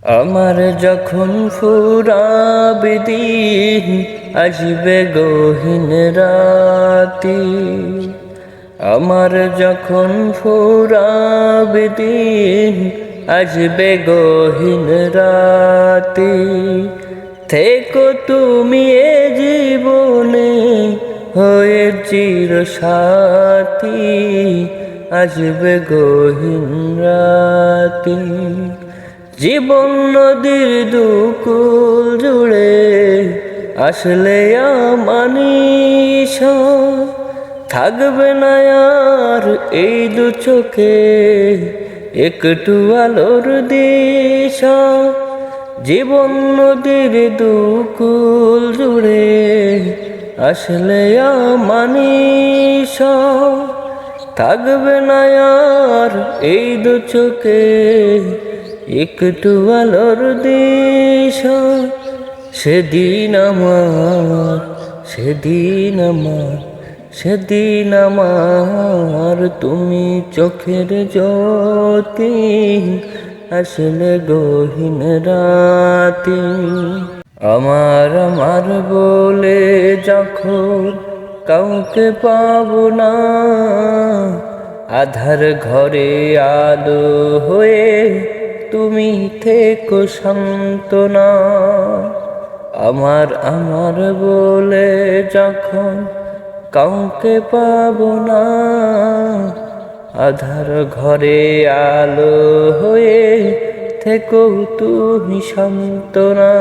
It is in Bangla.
আমার যখন ফুরাবে দিন, আসবে গহীন রাতি। আমার যখন ফুরাবে দিন, আসবে গহীন রাতি। থেকো তুমি এ জীবনে হয়ে চিরসাথী, আসবে গহীন রাতি। জীবন নদীর দুকুল জুড়ে আসলে আমানিশা, থাকবে না আর এই দু চোখে একটু আলোর দিশা। জীবন নদীর দুকুল জুড়ে আসলে আমানিশা, থাকবে না আর এই দু চোখে একটু আলোর দিশা। সেদিন আমার তুমি চোখের জ্যোতি, আসলে গহীন রাতি। আমার বলে যখন কাউকে পাবো না, আধার ঘরে আলো হয়ে তুমি থেকো সান্ত্বনা। আমার বলে যখন কাউকে পাবো না, আধার ঘরে আলো হয়ে থেকো তুমি সান্ত্বনা।